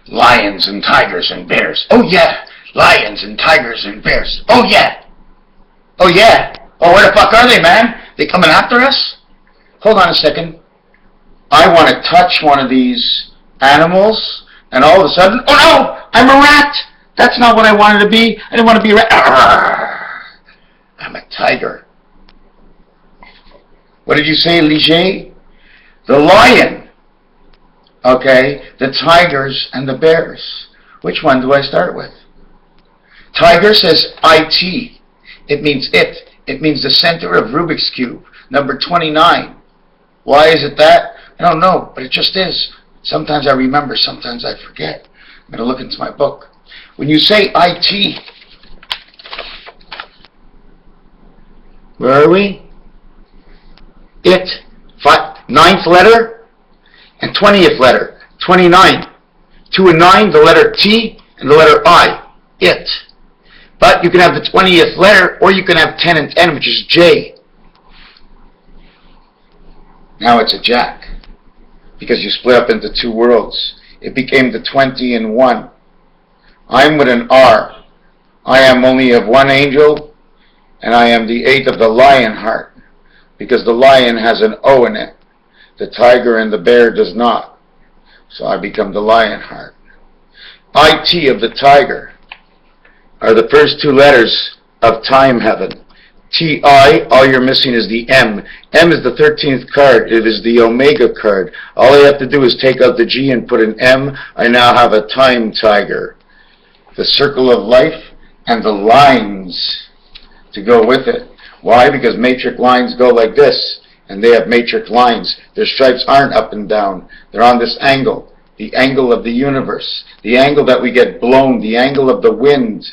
lions and tigers and bears. Oh yeah, lions and tigers and bears. Oh yeah. Oh yeah. Oh, where the fuck are they, man? They coming after us? Hold on a second. I want to touch one of these animals, and all of a sudden, oh no, I'm a rat. That's not what I wanted to be. I didn't want to be a rat. I'm a tiger. What did you say, Ligier? The lion. Okay, the tigers and the bears. Which one do I start with? Tiger says IT. It means it. It means the center of Rubik's Cube, number 29. Why is it that? I don't know, but it just is. Sometimes I remember, sometimes I forget. I'm going to look into my book. When you say IT, where are we? It, ninth letter and 20th letter, 29. 2 and 9, the letter T and the letter I, it. But you can have the 20th letter, or you can have 10 and 10, which is J. Now it's a jack, because you split up into two worlds. It became the 20 and 1. I'm with an R. I am only of one angel, and I am the 8th of the lion heart, because the lion has an O in it. The tiger and the bear does not. So I become the lion heart. IT of the tiger are the first two letters of time heaven. TI, all you're missing is the M. M is the 13th card. It is the Omega card. All I have to do is take out the G and put an M. I now have a time tiger. The circle of life and the lines to go with it. Why? Because matrix lines go like this, and they have matrix lines. Their stripes aren't up and down. They're on this angle, the angle of the universe, the angle that we get blown, the angle of the wind.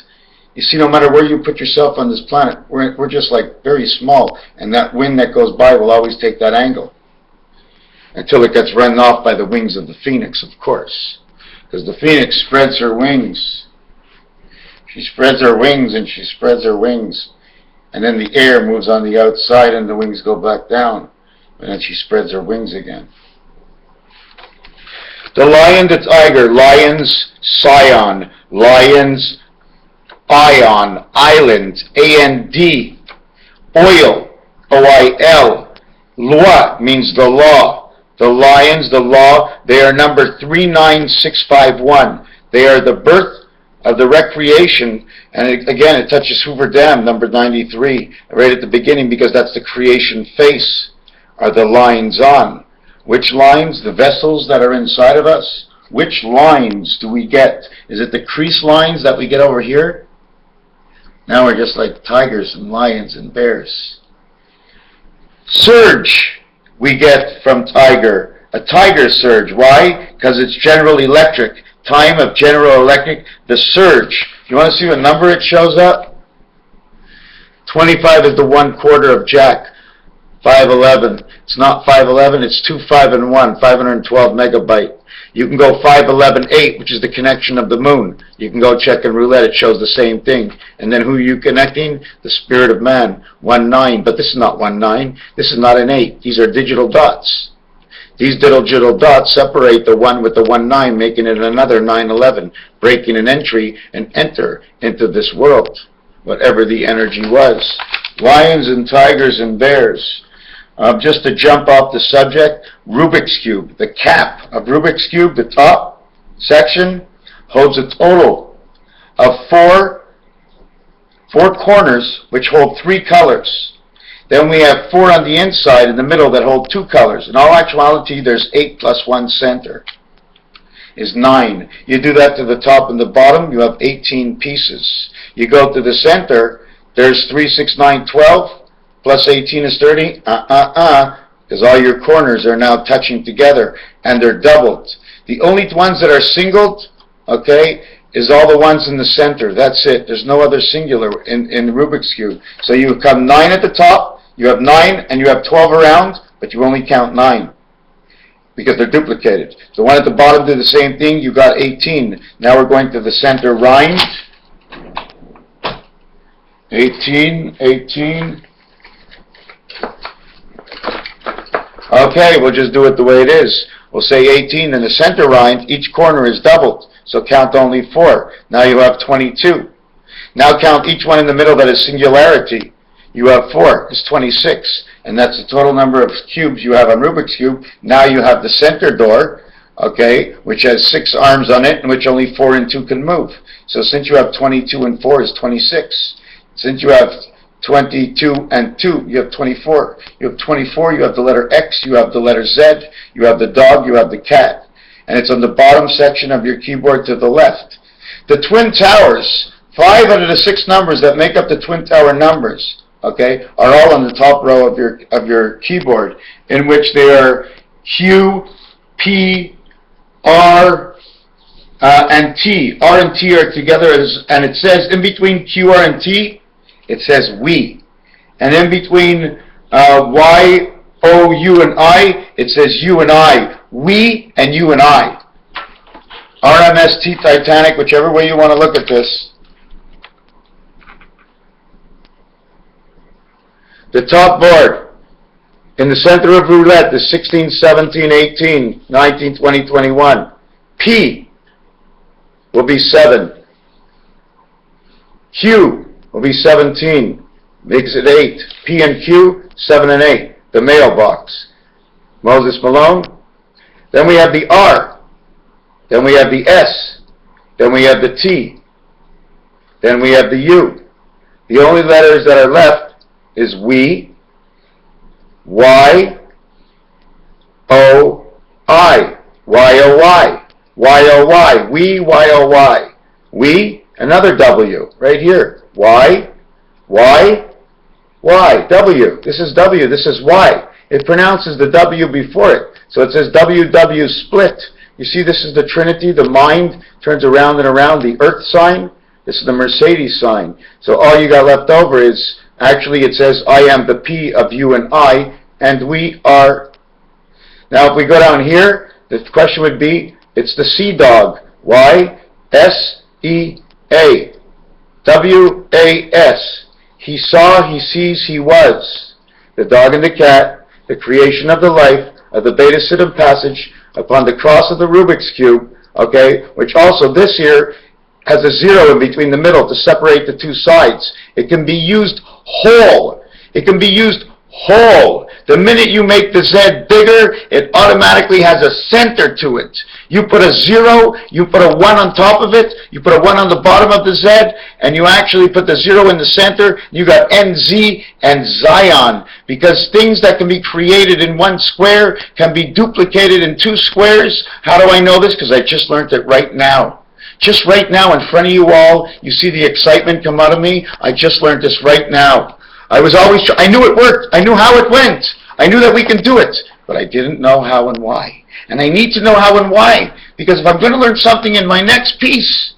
You see, no matter where you put yourself on this planet, we're just like very small, and that wind that goes by will always take that angle until it gets run off by the wings of the phoenix, of course, because the phoenix spreads her wings. She spreads her wings and she spreads her wings, and then the air moves on the outside and the wings go back down, and then she spreads her wings again. The lion, the tiger, lions, Scion, lions, Ion, island, A-N-D, oil, O-I-L, loi means the law. The lions, the law, they are number 39651. They are the birth of the recreation, and again, it touches Hoover Dam, number 93, right at the beginning, because that's the creation face, are the lines on. Which lines? The vessels that are inside of us. Which lines do we get? Is it the crease lines that we get over here? Now we're just like tigers and lions and bears. Surge we get from tiger. A tiger surge. Why? Because it's General Electric. Time of General Electric. The surge. You want to see what number it shows up? 25 is the 1/4 of Jack. 511. It's not 511, it's 2, 5, and 1. 512 megabyte. You can go 511.8, which is the connection of the moon. You can go check in roulette, it shows the same thing. And then who are you connecting? The spirit of man. 19, but this is not 19. This is not an 8. These are digital dots. These digital dots separate the 1 with the 19, making it another 911, breaking an entry and enter into this world, whatever the energy was. Lions and tigers and bears. Just to jump off the subject, Rubik's Cube. The cap of Rubik's Cube, the top section, holds a total of four corners, which hold 3 colors. Then we have 4 on the inside in the middle that hold 2 colors. In all actuality, there's 8 plus 1 center is 9. You do that to the top and the bottom, you have 18 pieces. You go to the center, there's 3, 6, 9, 12. Plus 18 is 30, because all your corners are now touching together, and they're doubled. The only ones that are singled, okay, is all the ones in the center. That's it. There's no other singular in Rubik's Cube. So you come 9 at the top, you have 9, and you have 12 around, but you only count 9, because they're duplicated. The one at the bottom did the same thing, you got 18. Now we're going to the center rind. 18, 18. Okay, we'll just do it the way it is. We'll say 18 in the center rind, each corner is doubled. So count only 4. Now you have 22. Now count each one in the middle that is singularity. You have 4. It's 26. And that's the total number of cubes you have on Rubik's Cube. Now you have the center door, okay, which has 6 arms on it, in which only 4 and 2 can move. So since you have 22 and 4 is 26. Since you have 22 and 2, you have 24. You have 24, you have the letter X, you have the letter Z, you have the dog, you have the cat. And it's on the bottom section of your keyboard to the left. The Twin Towers, 5 out of the 6 numbers that make up the Twin Tower numbers, okay, are all on the top row of your keyboard, in which they are Q, P, R, and T. R and T are together, and it says in between Q, R, and T, it says we. And in between Y, O, U, and I, it says you and I. We and you and I. RMST, Titanic, whichever way you want to look at this. The top board. In the center of roulette is 16, 17, 18, 19, 20, 21. P will be 7. Q will be 17. Makes it 8. P and Q, 7 and 8. The mailbox. Moses Malone. Then we have the R. Then we have the S. Then we have the T. Then we have the U. The only letters that are left is we, Y, O, I. Y-O-Y. Y-O-Y. We, Y-O-Y. We, another W, right here. Y, Y, Y. W. This is W. This is Y. It pronounces the W before it. So it says WW split. You see, this is the Trinity. The mind turns around and around. The Earth sign. This is the Mercedes sign. So all you got left over is, actually it says, I am the P of you and I, and we are. Now if we go down here, the question would be, it's the Sea Dog. Y-S-E-A. W-A-S. He saw, he sees, he was. The dog and the cat, the creation of the life, of the Beta Siddham passage upon the cross of the Rubik's Cube, okay, which also this here has a 0 in between the middle to separate the two sides. It can be used whole. It can be used whole. The minute you make the Z bigger, it automatically has a center to it. You put a 0, you put a 1 on top of it, you put a 1 on the bottom of the Z, and you actually put the 0 in the center. You got NZ and Scion, because things that can be created in one square can be duplicated in 2 squares. How do I know this? Because I just learned it right now. Just right now in front of you all, you see the excitement come out of me. I just learned this right now. I knew it worked. I knew how it went. I knew that we can do it. But I didn't know how and why. And I need to know how and why. Because if I'm going to learn something in my next piece,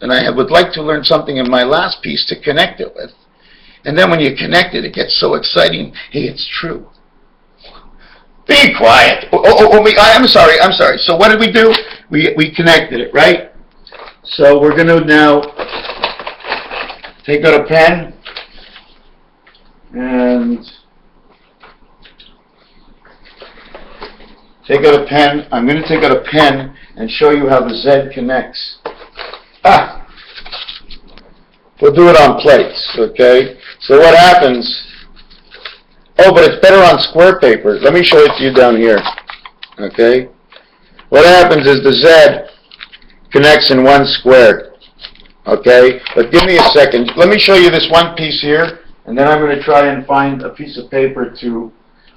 then I would like to learn something in my last piece to connect it with. And then when you connect it, it gets so exciting. Hey, it's true. Be quiet. I'm sorry. So what did we do? We connected it, right? So we're going to now take out a pen. And take out a pen. I'm going to take out a pen and show you how the Z connects. We'll do it on plates, okay? So what happens? Oh, but it's better on square paper. Let me show it to you down here, okay? What happens is the Z connects in one square, okay? But give me a second. Let me show you this one piece here. And then I'm going to try and find a piece of paper to,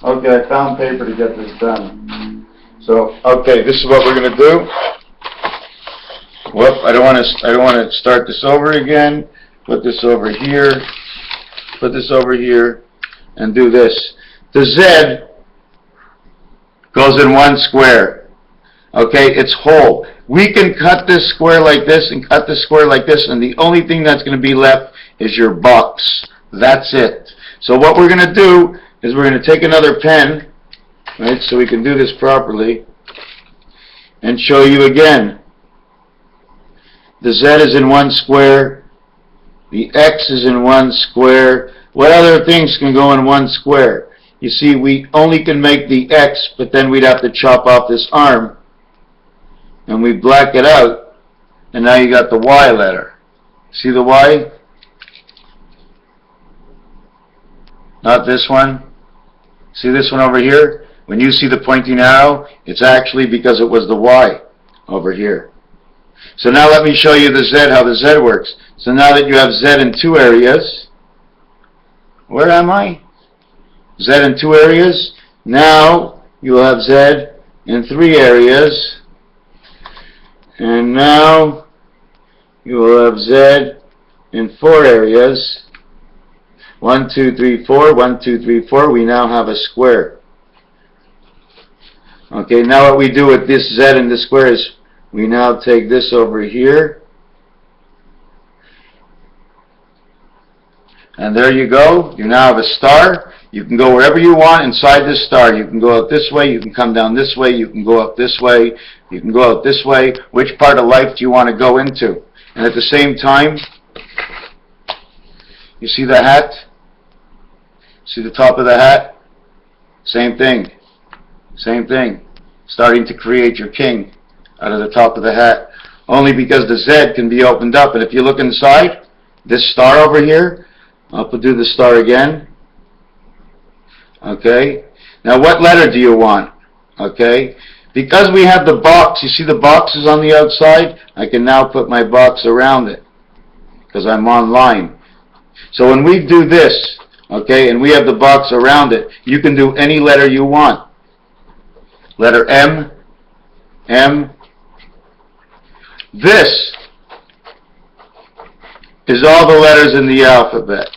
okay, I found paper to get this done. So, okay, this is what we're going to do. Whoop, I don't want to start this over again. Put this over here. Put this over here. And do this. The Z goes in one square. Okay, it's whole. We can cut this square like this and cut this square like this, and the only thing that's going to be left is your box. That's it. So what we're going to do is we're going to take another pen, right, so we can do this properly, and show you again. The Z is in one square. The X is in one square. What other things can go in one square? You see, we only can make the X, but then we'd have to chop off this arm, and we black it out, And now you got the Y letter. See the Y? Not this one. See this one over here? When you see the pointing arrow, it's actually because it was the Y over here. So now let me show you the Z, how the Z works. So now that you have Z in two areas, where am I? Z in two areas. Now you will have Z in three areas. And now you will have Z in four areas. 1, 2, 3, 4. 1, 2, 3, 4. We now have a square. Okay, now what we do with this Z in the square is we now take this over here. And there you go. You now have a star. You can go wherever you want inside this star. You can go out this way. You can come down this way. You can go up this way. You can go out this way. Which part of life do you want to go into? And at the same time, you see the hat? See the top of the hat? Same thing. Same thing. Starting to create your king out of the top of the hat. Only because the Z can be opened up. And if you look inside, this star over here, I'll do the star again. Okay. Now what letter do you want? Okay. Because we have the box, you see the box is on the outside, I can now put my box around it. Because I'm online. So when we do this, okay, and we have the box around it, you can do any letter you want. Letter M, M. This is all the letters in the alphabet.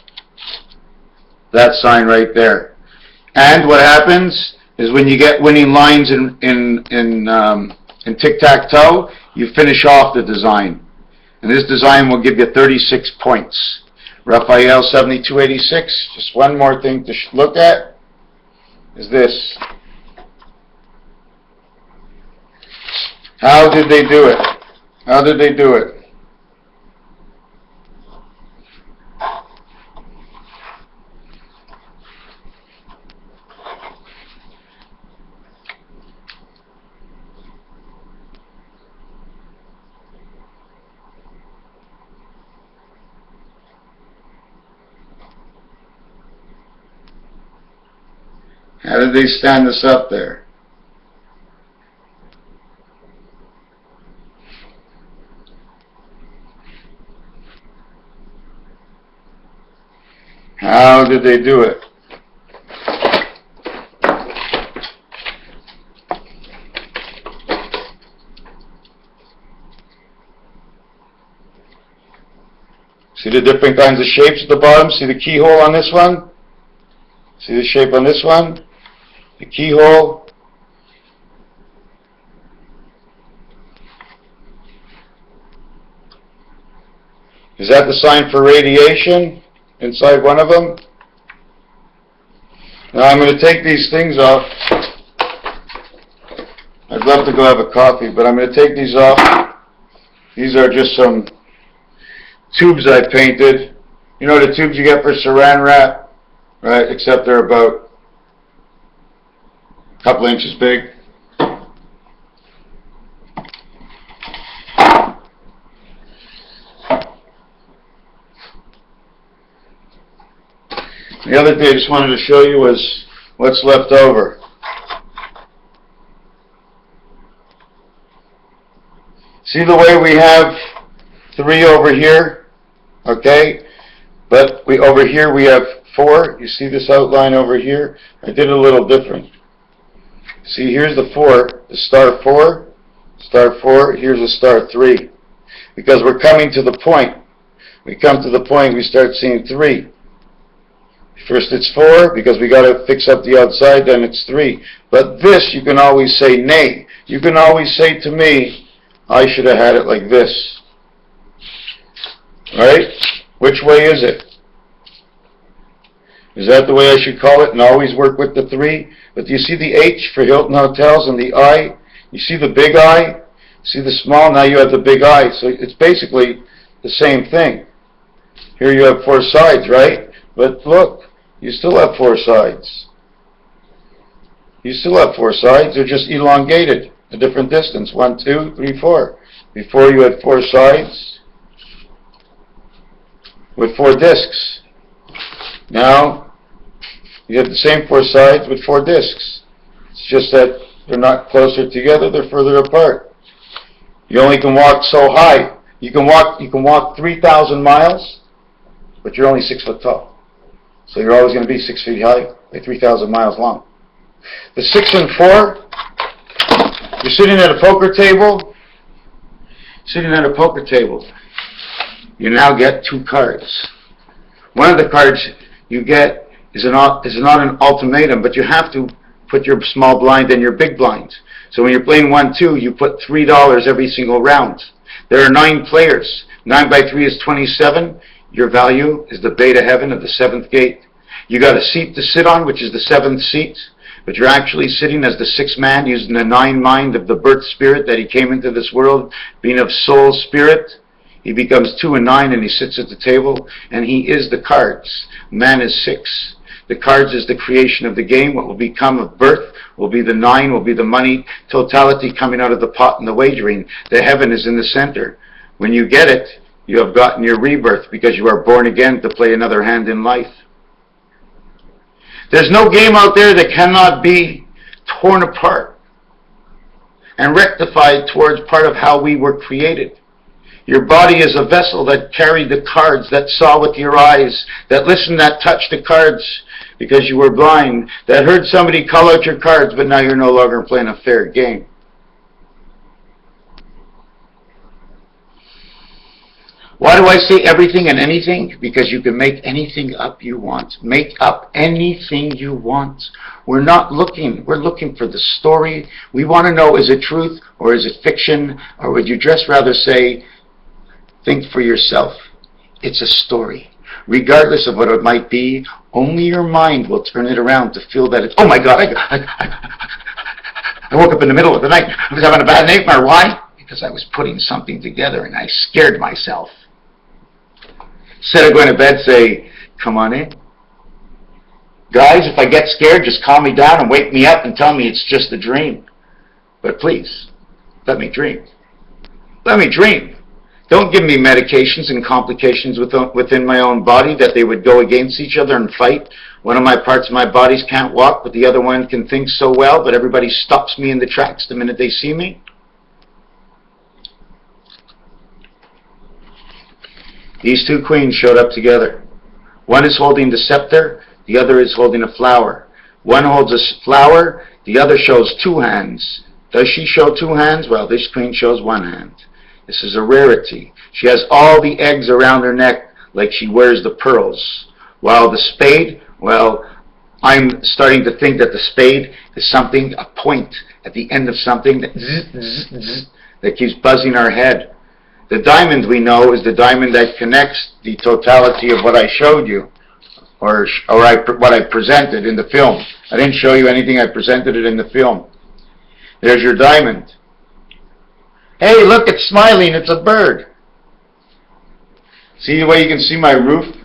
That sign right there. And what happens is when you get winning lines in tic-tac-toe, you finish off the design. And this design will give you 36 points. Raphael 7286, just one more thing to look at, is this. How did they do it? How did they do it? How did they stand this up there? How did they do it? See the different kinds of shapes at the bottom? See the keyhole on this one? See the shape on this one? The keyhole. Is that the sign for radiation inside one of them? Now I'm going to take these things off. I'd love to go have a coffee, but I'm going to take these off. These are just some tubes I painted. You know the tubes you get for saran wrap? Right, except they're about a couple inches big. The other thing I just wanted to show you was what's left over. See the way we have 3 over here, okay? But over here we have 4. You see this outline over here? I did it a little different. See, here's the 4, the star 4, star 4, here's a star 3. Because we're coming to the point. We come to the point, we start seeing 3. First it's 4, because we got to fix up the outside, then it's 3. But this, you can always say nay. You can always say to me, I should have had it like this. Right? Which way is it? Is that the way I should call it and always work with the 3? But do you see the H for Hilton Hotels and the I? You see the big I? See the small? Now you have the big I. So it's basically the same thing. Here you have 4 sides, right? But look, you still have 4 sides. You still have 4 sides. They're just elongated a different distance. 1, 2, 3, 4. Before you had 4 sides with 4 discs. Now you have the same 4 sides with 4 discs. It's just that they're not closer together, they're further apart. You only can walk so high. You can walk 3,000 miles, but you're only 6 foot tall. So you're always going to be 6 feet high, like 3,000 miles long. The 6 and 4, you're sitting at a poker table. You now get 2 cards. One of the cards you get is not an ultimatum, but you have to put your small blind and your big blind. So when you're playing 1-2, you put $3 every single round. There are 9 players. 9 by 3 is 27. Your value is the beta heaven of the 7th gate. You got a seat to sit on, which is the 7th seat, but you're actually sitting as the 6th man, using the 9 mind of the birth spirit that he came into this world, being of soul spirit. He becomes 2 and 9, and he sits at the table, and he is the cards. Man is 6. The cards is the creation of the game. What will become of birth will be the 9, will be the money, totality coming out of the pot and the wagering. The heaven is in the center. When you get it, you have gotten your rebirth, because you are born again to play another hand in life. There's no game out there that cannot be torn apart and rectified towards part of how we were created. Your body is a vessel that carried the cards, that saw with your eyes, that listened, that touched the cards because you were blind, that heard somebody call out your cards, but now you're no longer playing a fair game. Why do I say everything and anything? Because you can make anything up you want. Make up anything you want. We're not looking. We're looking for the story. We want to know, is it truth or is it fiction? Or would you just rather say, think for yourself. It's a story. Regardless of what it might be, only your mind will turn it around to feel that it's, oh my God, I woke up in the middle of the night. I was having a bad nightmare. Why? Because I was putting something together and I scared myself. Instead of going to bed, say, come on in. Guys, if I get scared, just calm me down and wake me up and tell me it's just a dream. But please, let me dream. Let me dream. Don't give me medications and complications within my own body that they would go against each other and fight. One of my parts of my bodies can't walk, but the other one can think so well, but everybody stops me in the tracks the minute they see me. These 2 queens showed up together. One is holding the scepter, the other is holding a flower. One holds a flower, the other shows 2 hands. Does she show 2 hands? Well, this queen shows 1 hand. This is a rarity. She has all the eggs around her neck like she wears the pearls. While the spade, well, I'm starting to think that the spade is something, a point at the end of something that, that keeps buzzing our head. The diamond, we know, is the diamond that connects the totality of what I showed you, or what I presented in the film. I didn't show you anything, I presented it in the film. There's your diamond. Hey, look, it's smiling, it's a bird. See the way you can see my roof?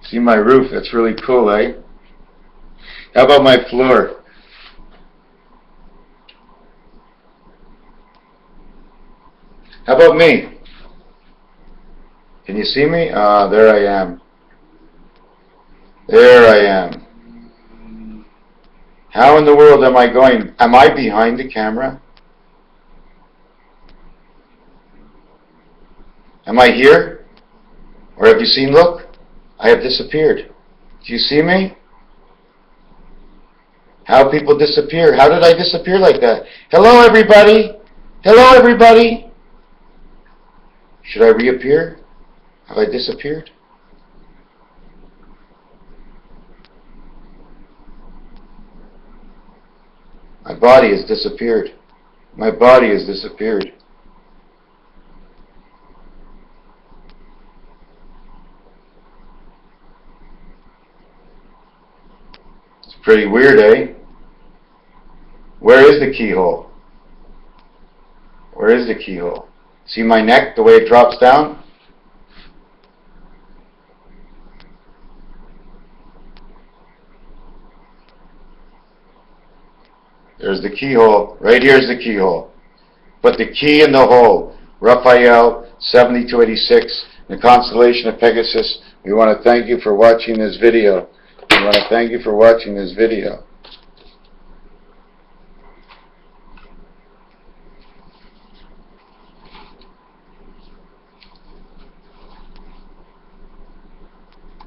See my roof? That's really cool, eh? How about my floor? How about me? Can you see me? Ah, there I am. There I am. How in the world am I going? Am I behind the camera? Am I here? Or have you seen, look? I have disappeared. Do you see me? How people disappear. How did I disappear like that? Hello, everybody. Hello, everybody. Should I reappear? Have I disappeared? My body has disappeared. My body has disappeared. It's pretty weird, eh? Where is the keyhole? Where is the keyhole? See my neck, the way it drops down? There's the keyhole. Right here's the keyhole. Put the key in the hole. Raphael 7286, the constellation of Pegasus. We want to thank you for watching this video. We want to thank you for watching this video.